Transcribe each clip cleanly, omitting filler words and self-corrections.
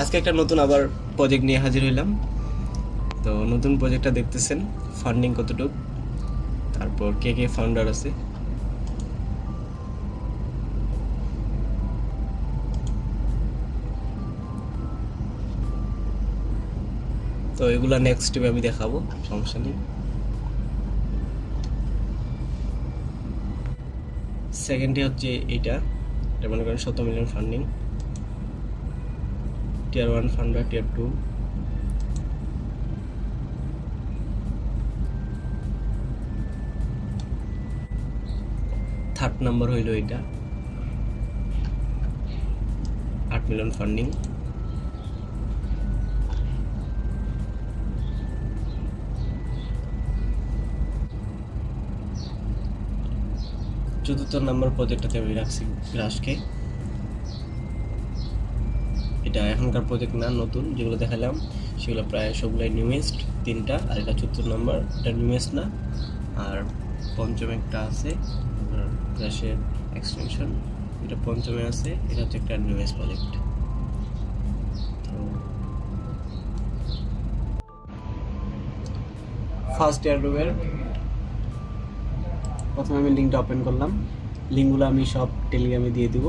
আজকে একটা নতুন আবার প্রজেক্ট নিয়ে হাজির হইলাম। তো নতুন প্রজেক্টটা দেখতেছেন, ফান্ডিং কতটুক, তারপর কে কে ফাউন্ডার আছে। তো এগুলা নেক্সট স্টেপে আমি দেখাবো, সমস্যা নেই। সেকেন্ডে হচ্ছে এটা মনে করেন 17 মিলিয়ন ফান্ডিং, টিয়ার 1 ফান্ডার, টিয়ার 2, থার্ড নাম্বার হইল এটা 8 মিলিয়ন ফান্ডিং। চতুর্থ নাম্বার প্রজেক্টটাতে আমি রাখছি গ্রাসকে। এটা এখনকার প্রজেক্ট না, নতুন যেগুলো দেখালাম সেগুলো প্রায় সবগুলাই নিউয়েস্ট, 3টা, আর এটা 74 নাম্বার, এটা নিউয়েস্ট না। আর পঞ্চম একটা আছে গ্রাসের এক্সটেনশন, এটা পঞ্চমে আছে, এটা হচ্ছে একটা নিউয়েস্ট প্রজেক্ট। তো ফার্স্ট এয়ারড্রপের প্রথমে আমি লিঙ্কটা ওপেন করলাম। লিঙ্কগুলো আমি সব টেলিগ্রামে দিয়ে দিব,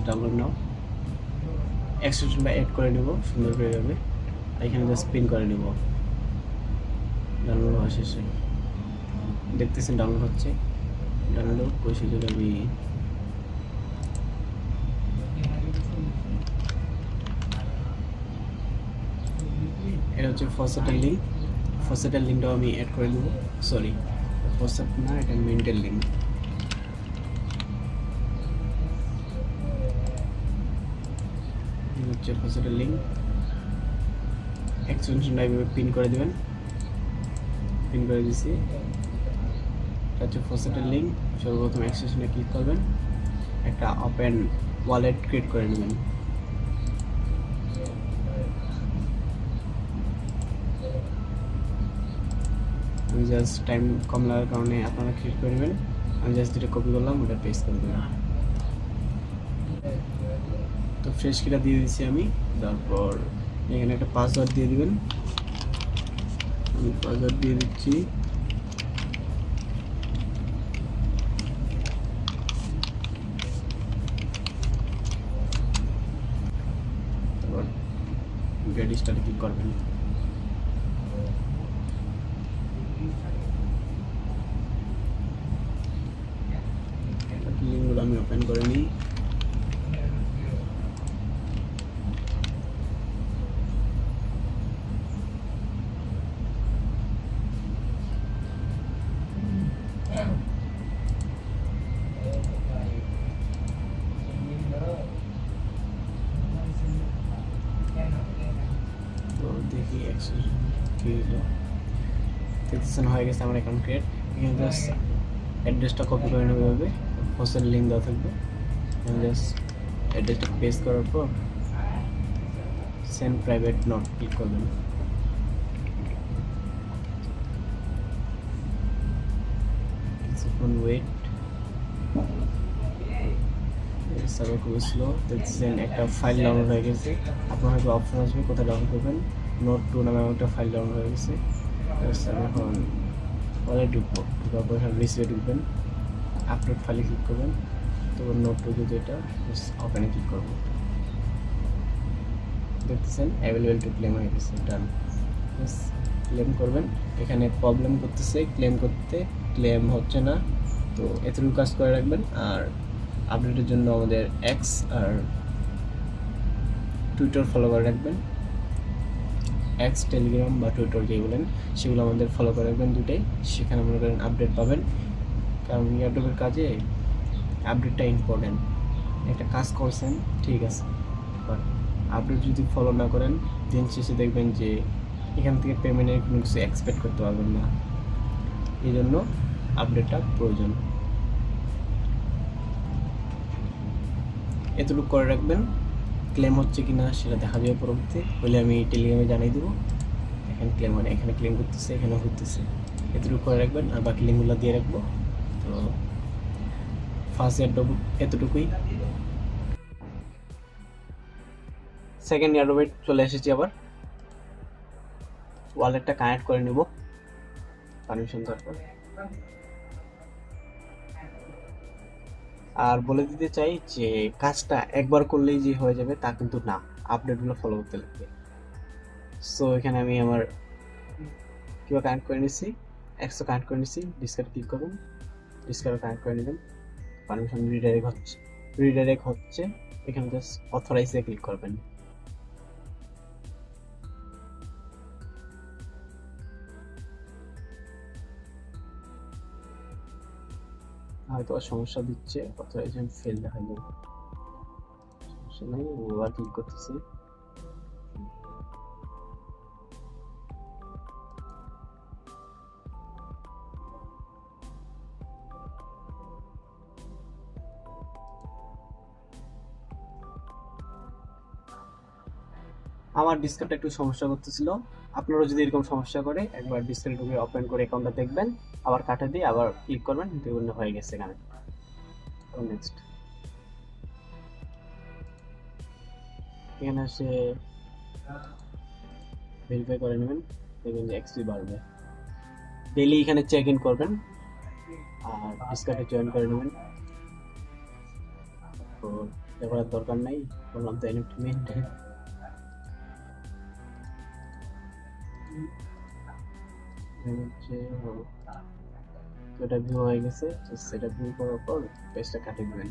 ডাউনলোড নাও। এক্সটেনশনটা অ্যাড করে নেব, সুন্দর করে যাবে। এখানে জাস্ট পিন করে নেব। ডাউনলোড হওয়া শেষে দেখতেছেন ডাউনলোড হচ্ছে। ডাউনলোড বসে যদি আমি এটা হচ্ছে ফসেটের লিঙ্ক। ফসেটের লিঙ্কটাও আমি অ্যাড করে দেবো। সরি, ফসেট না, এটা মেন্টের লিঙ্ক। হচ্ছে ফসেটের লিঙ্ক। এক্সটেনশনটা এইভাবে পিন করে দেবেন। পিন করে দিচ্ছি। এটা হচ্ছে ফসেটের লিঙ্ক। সর্বপ্রথম এক্সটেনশনে ক্লিক করবেন, একটা ওপেন ওয়ালেট ক্রিয়েট করে নেবেন। আমি জাস্ট টাইম কম লাগার কারণে আপনারা ক্রিয়েট করে নেবেন। আমি জাস্ট যেটা কপি করলাম ওটা পেস্ট করে দেবেন। তো ফ্রেশ কিটা দিয়ে দিচ্ছি আমি। তারপর এখানে একটা পাসওয়ার্ড দিয়ে দিবেন। আমি পাসওয়ার্ড দিয়ে দিচ্ছি। তারপর গেট স্টার্টে ক্লিক করবেন। লিঙ্কগুলো আমি ওপেন করে নিই। তো দেখি কি হলো, দেখতেছেন হয়ে গেছে আমার অ্যাকাউন্ট ক্রিয়েট। এখানে জাস্ট অ্যাড্রেসটা কপি করে নেবে, এভাবে হোস্টেল লিঙ্ক দেওয়া থাকবে। জাস্ট অ্যাড্রেসটা পেস্ট করার পর সেন্ড প্রাইভেট নোট ক্লিক করবেন। কিছুক্ষণ ওয়েট, সার্ভার খুবই স্লো। দেখছেন একটা ফাইল ডাউনলোড হয়ে গেছে। আপনার হয়তো অপশন আসবে কোথায় ডাউনলোড করবেন। নোট 2 নামে একটা ফাইল ডাউনলোড হয়ে গেছে। আমি এখন পরে ঢুকবো, ঢুকার পর এখানে রিসিভে ঢুকবেন, আপলোড ফাইলে ক্লিক করবেন। তো নোট 2 যদি এটা ওপেনে ক্লিক করবো, দেখতেছেন অ্যাভেলেবেল টু ক্লেম হয়ে গেছে। ডান, ক্লেম করবেন। এখানে প্রবলেম করতেছে ক্লেম করতে, ক্লেম হচ্ছে না। তো এতটুকু কাজ করে রাখবেন। আর আপডেটের জন্য আমাদের এক্স আর টুইটার ফলো করে রাখবেন। এক্স, টেলিগ্রাম বা টুইটার যেই বলেন সেগুলো আমাদের ফলো করে রাখবেন দুটাই। সেখানে মনে করেন আপডেট পাবেন, কারণ ইউটিউবের কাজে আপডেটটা ইম্পর্টেন্ট। একটা কাজ করছেন ঠিক আছে, বাট আপডেট যদি ফলো না করেন দিন শেষে দেখবেন যে এখান থেকে পেমেন্টের কোনো কিছু এক্সপেক্ট করতে পারবেন না। এই জন্য আপডেটটা প্রয়োজন। এতটুকু করে রাখবেন। ক্লেম হচ্ছে কি না সেটা দেখা যাবে পরবর্তী, হলে আমি টেলিগ্রামে জানিয়ে দেবো। এখানে ক্লেম হয় না, এখানে ক্লেম করতেছে, এখানে হতেছে। এতটুকু করে রাখবেন, আর বাকি লিঙ্কগুলো দিয়ে রাখবো। তো ফার্স্ট এয়ারড্রপ এতটুকুই। সেকেন্ড এয়ারড্রপে চলে এসেছি। আবার ওয়ালেটটা কানেক্ট করে নিব পারমিশন দরকার। আর বলে দিতে চাই যে কাজটা একবার করলেই যে হয়ে যাবে তা কিন্তু না, আপডেটগুলো ফলো করতে লাগবে। সো এখানে আমি আমার কিভাবে কানেক্ট করে নিচ্ছি, এক্সও কানেক্ট করে নিচ্ছি। ডিসকার্ড ক্লিক করুন, ডিসকার্ড কানেক্ট করে নেবেন। পারমিশন রিডাইরেক্ট হচ্ছে। এখানে জাস্ট অথরাইজে ক্লিক করবেন। হয়তো সমস্যা দিচ্ছে, অথরাইজেশন ফেল দেখা যাবে, সমস্যা নাই। আবার ক্লিক করতেছি। আমার ডিসকার্ডটা একটু সমস্যা করতেছিল, আপনারও যদি এরকম সমস্যা করে একবার ডিসকার্ড ঢুকে ওপেন করে অ্যাকাউন্টটা দেখবেন, আবার কাটে দিয়ে আবার ক্লিক করবেন, দেখবেন হয়ে গেছে এখানে। নেক্সট এখানে এসে ভেরিফাই করে নেবেন, দেখবেন যে এক্সপি বাড়বে। ডেইলি এখানে চেক ইন করবেন আর ডিসকার্ডে জয়েন করে নেবেন। তো করার দরকার নাই, বললাম তো এনএফটি মেইনটেইন। এটা ভিউ হয়ে গেছে, সেটা ভিউ করার পর পেজটা কাটে দিবেন,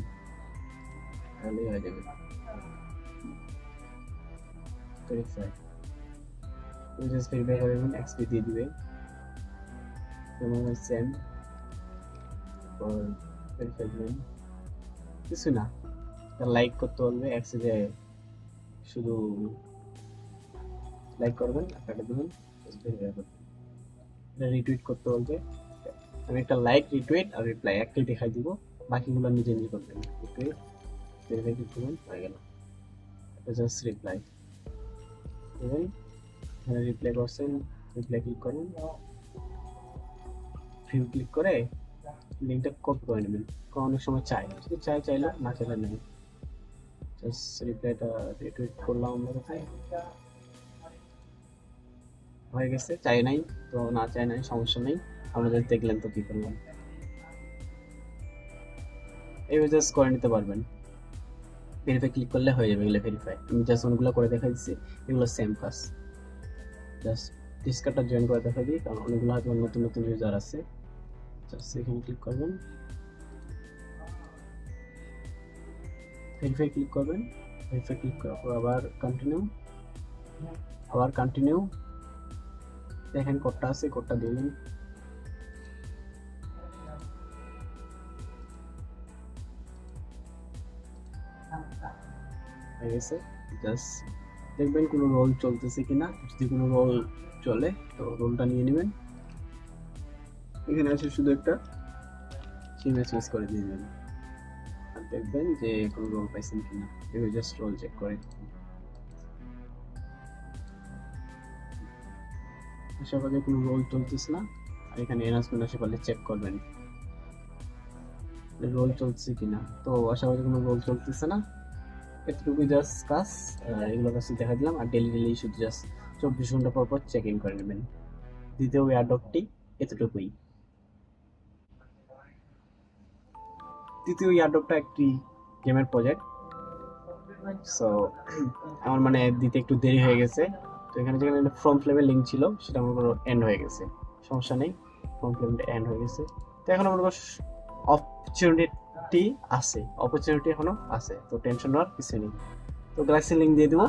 তাহলেই হয়ে যাবে ভেরিফাই। জাস্ট ভেরিফাই করে নেবেন, এক্সপি দিয়ে দিবে, সেন্ড or ভেরিফাই দিবেন। কিছু না, লাইক করতে বলবে, এক্সে শুধু লাইক করবেন আর কাটে দেবেন, জাস্ট ভেরিফাই করবেন। এটা রিটুইট করতে বলবে, আমি একটা লাইক, রিটুইট আর রিপ্লাই একটাই দেখাই দিব, বাকিগুলো নিজে নিজে করবেন। রিটুইট ভেরিফাই ক্লিক করবেন, হয়ে গেল। এটা জাস্ট রিপ্লাই দেবেন, এখানে রিপ্লাই করছেন, রিপ্লাই ক্লিক করুন, ভিউ ক্লিক করে লিঙ্কটা কপি করে নেবেন। অনেক সময় যদি চাইলে, না চাইলে নেই। জাস্ট রিপ্লাইটা রিটুইট করলাম, আমার কাছে হয়ে গেছে। চাই নাই তো না চাই নাই, সমস্যা নেই, আপনাদের দেখলেন তো কি করলাম। এইভাবে জাস্ট করে নিতে পারবেন। ভেরিফাই ক্লিক করলে হয়ে যাবে এগুলো ভেরিফাই। আমি জাস্ট অনেকগুলো করে দেখাই দিচ্ছি, এগুলো সেম কাজ। জাস্ট ডিসকার্ডটা জয়েন করে দেখা দিই, কারণ অনেকগুলো হয়তো নতুন নতুন ইউজার আছে। জাস্ট এখানে ক্লিক করবেন, ভেরিফাই ক্লিক করবেন, ভেরিফাই ক্লিক করার পর আবার কন্টিনিউ, দেখেন কোডটা আছে, কোডটা দিলেন। হয়ে গেছে। জাস্ট দেখবেন কোনো রোল চলতেছে কিনা, যদি কোনো রোল চলে তো রোলটা নিয়ে নেবেন। এখানে এসে শুধু একটা মেসেজ করে দিয়ে দেবেন, আর দেখবেন যে কোনো রোল পাইছেন কিনা। এভাবে জাস্ট রোল চেক করে। আশা করি কোনো রোল চলতেছে না, আর এখানে এনাউন্সমেন্ট আসে পারলে চেক করবেন রোল চলছে কিনা। তো আশা করি কোনো রোল চলতেছে না, এতটুকুই জাস্ট কাজ। এগুলো কাছে দেখা দিলাম। আর ডেলি শুধু জাস্ট 24 ঘন্টা পর চেক ইন করে নেবেন। দ্বিতীয় এয়ারড্রপটি এতটুকুই। তৃতীয় এয়ারড্রপটা একটি গেমের প্রজেক্ট, সো আমার মানে দিতে একটু দেরি হয়ে গেছে। তো এখানে যেখানে ফ্রম ফ্লেমের লিঙ্ক ছিল সেটা আমার কোনো এন্ড হয়ে গেছে, সমস্যা নেই, ফ্রম ফ্লেমটা এন্ড হয়ে গেছে। তো এখন আমার অপরচুনিটি এখনো আছে, তো টেনশন নেওয়ার কিছু নেই। তো গ্যালাক্সি লিঙ্ক দিয়ে দেবো,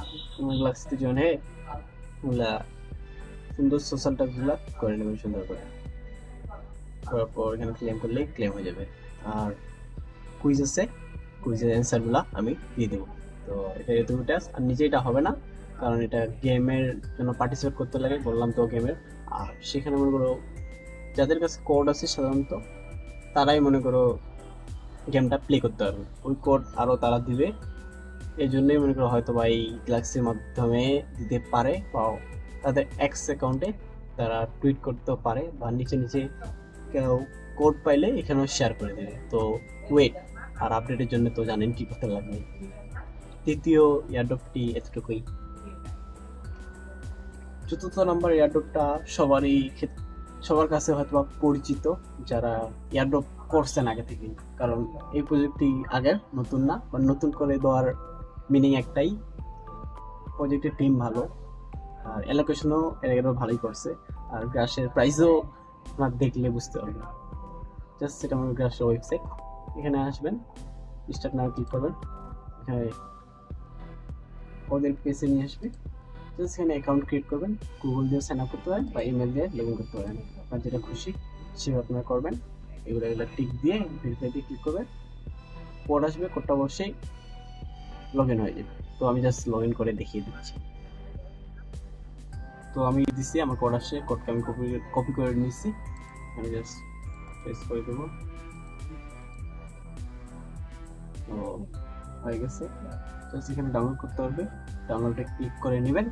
গ্যালাক্সিতে জয়েন হয়ে সুন্দর সোশ্যাল টাস্কগুলো করে নেবেন সুন্দর করে। করার পর এখানে ক্লেম করলেই ক্লেম হয়ে যাবে। আর কুইজ আছে, কুইজের অ্যান্সারগুলো আমি দিয়ে দেবো। তো এটা এতটুকু টাস্ক, আর নিচে এটা হবে না, কারণ এটা গেমের জন্য পার্টিসিপেট করতে লাগে, বললাম তো গেমের। আর সেখানে মনে করো যাদের কাছে কোড আছে সাধারণত তারাই মনে করো গেমটা প্লে করতে পারবে, ওই কোড আরও তারা দিবে। এই জন্যই মনে করো হয়তো বা এই গ্যালাক্সির মাধ্যমে দিতে পারে, বা তাদের এক্স অ্যাকাউন্টে তারা টুইট করতেও পারে, বা নিচে কেউ কোড পাইলে এখানেও শেয়ার করে দেবে। তো ওয়েট, আর আপডেটের জন্য তো জানেন কি করতে লাগবে। তৃতীয় এয়ারড্রপটি এতটুকুই। চতুর্থ নাম্বার এয়ারড্রপটা সবার কাছে হয়তো পরিচিত, যারা এয়ারড্রপ করছেন আগে থেকে, কারণ এই প্রজেক্টটি আগের, নতুন না, বা নতুন করে দেওয়ার মিনিং একটাই, প্রজেক্টের টিম ভালো, আর অ্যালোকেশনও এর ভালোই করছে, আর গ্রাসের প্রাইসও আপনার দেখলে বুঝতে পারবেন। জাস্ট সেটা আমার গ্রাসের ওয়েবসাইট, এখানে আসবেন, স্টার্ট নাও ক্লিক করবেন, এখানে ওদের পেজে নিয়ে আসবে। জাস্ট এখানে অ্যাকাউন্ট ক্রিয়েট করবেন, গুগল দিয়ে সাইন আপ করতে পারেন বা ইমেল দিয়ে লগ ইন করতে পারেন, আপনার যেটা খুশি সেভাবে আপনারা করবেন। এগুলো টিক দিয়ে ভেরিফাই দিয়ে ক্লিক করবেন, কোড আসবে, কোডটা অবশ্যই লগ ইন হয়ে যাবে। তো আমি জাস্ট লগ ইন করে দেখিয়ে দিচ্ছি। তো আমি দিচ্ছি, আমার কোড আসছে, কোডটা আমি কপি করে নিচ্ছি, আমি জাস্ট পেস্ট করে দেবো। তো হয়ে গেছে, জাস্ট এখানে ডাউনলোড করতে হবে, ডাউনলোডে ক্লিক করে নেবেন।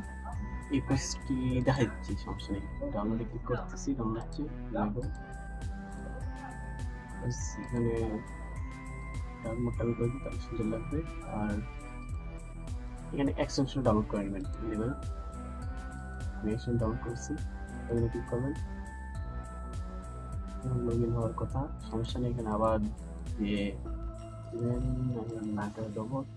এই পেজটি দেখাই দিচ্ছি, সমস্যা নেই। ডাউনলোডে ক্লিক করতেছি, ডাউনলোড হচ্ছে, এখানে ডাউনলোডটা আমি করে দিই, তাহলে সুন্দর লাগবে। আর এখানে এক্সটেনশন ডাউনলোড করে নেবেন, আমি এক্সটেনশন ডাউনলোড করছি, এখানে ক্লিক করবেন, লগ ইন হওয়ার কথা, সমস্যা নেই। এখানে আবার দিয়ে দিবেন নাটা রোবট,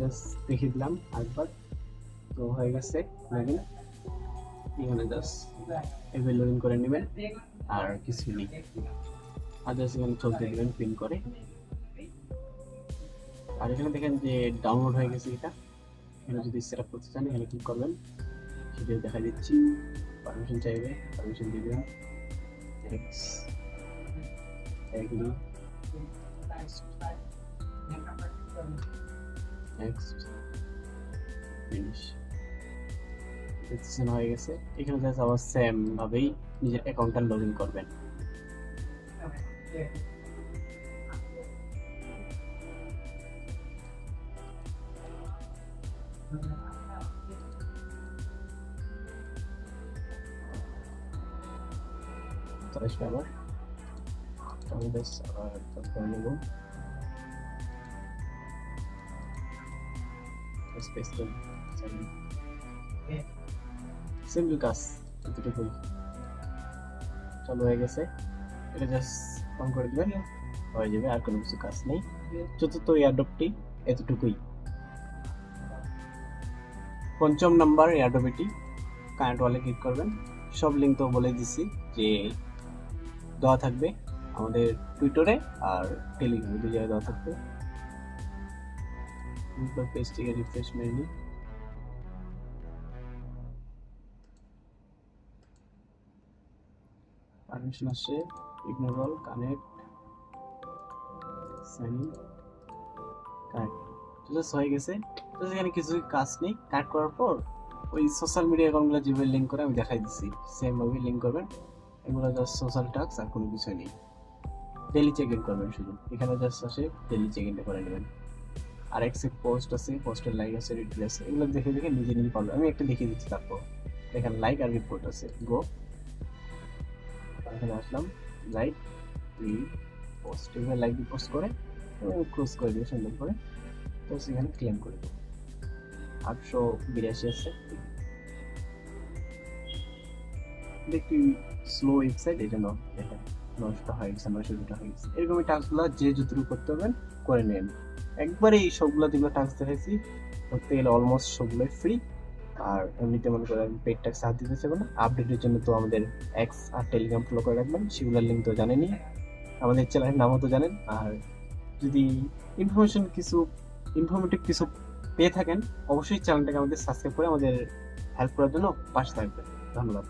জাস্ট দেখিয়ে দিলাম আরেকবার। তো হয়ে গেছে লগ ইন, এখানে জাস্ট এভাবে লগ ইন করে নেবেন, আর কিছু নেই। আর জাস্ট এখানে চলতে দেবেন পিন করে। আর এখানে দেখেন যে ডাউনলোড হয়ে গেছে এটা, এখানে যদি সেট আপ করতে চান এখানে ক্লিক করবেন, সেটা দেখা দিচ্ছি। পারমিশন চাইবে, পারমিশন দিবেন, নেক্সট, ফিনিশ। রেজিস্ট্রেশন হয়ে গেছে, এখানে জাস্ট আবার সেম ভাবেই নিজের অ্যাকাউন্টটা লগ ইন করবেন। আমি জাস্ট আবার করে নেব, সিম্পল কাজ, এতটুকুই। চালু হয়ে গেছে, এটা জাস্ট অন করে দিবেন, হয়ে যাবে, আর কোনো কিছু কাজ নেই। চতুর্থ এয়ারড্রপটি এতটুকুই। পঞ্চম নাম্বার এয়ারড্রপ এটি, কারেন্ট ওয়ালে ক্লিক করবেন। সব লিঙ্ক তো বলে দিছি যে দেওয়া থাকবে আমাদের টুইটারে আর টেলিগ্রামে, দুই জায়গায় দেওয়া থাকবে। পেজটিকে রিফ্রেশ মেরে নিই, পারমিশন আসছে, ignore all, connect, sign in, connect. Just হয়ে গেছে। জাস্ট এখানে কিছু কাজ নেই, কানেক্ট করার পর ওই সোশ্যাল মিডিয়া অ্যাকাউন্টগুলো যেভাবে লিঙ্ক করে আমি দেখাই দিচ্ছি, সেমভাবে লিঙ্ক করবেন। এগুলো জাস্ট সোশ্যাল টাস্ক, আর কোনো কিছু নেই। ডেলি চেক ইন করবেন শুধু, এখানে জাস্ট আসে ডেলি চেক ইনটা করে নেবেন। আর অ্যাকসেপ্ট পোস্ট আছে, পোস্টের লাইক আছে, রিপ্লাই আছে, এগুলো দেখে দেখে নিজে নিজে পারবেন। আমি একটা দেখিয়ে দিচ্ছি, তারপর এখানে লাইক আর রিপোর্ট আছে, গো, এখানে আসলাম, লাইক পোস্ট, এখানে লাইক পোস্ট করে ক্লোজ করে দিয়ে সুন্দর করে, তো সেখানে ক্লেম করে দেবো। 882 আছে, একটু স্লো ওয়েবসাইট, এই জন্য দেখেন নষ্ট হয়ে গেছে, 902টা হয়ে গেছে। এরকমই টাস্কগুলো যে যতটুকু করতে হবেন করে নেন। একবারে এই সবগুলো যেগুলো টাস্ক দেখাইছি করতে গেলে অলমোস্ট সবগুলোই ফ্রি। আর এমনিতে মনে করেন পেড ট্যাক্স হাত দিতে চাইবো না। আপডেটের জন্য তো আমাদের এক্স আর টেলিগ্রাম ফলো করে রাখবেন, সেগুলোর লিঙ্ক তো জানেনই, আমাদের চ্যানেলের নামও তো জানেন। আর যদি ইনফরমেটিভ কিছু পেয়ে থাকেন, অবশ্যই চ্যানেলটাকে আমাদের সাবস্ক্রাইব করে আমাদের হেল্প করার জন্য পাশে থাকবেন। ধন্যবাদ।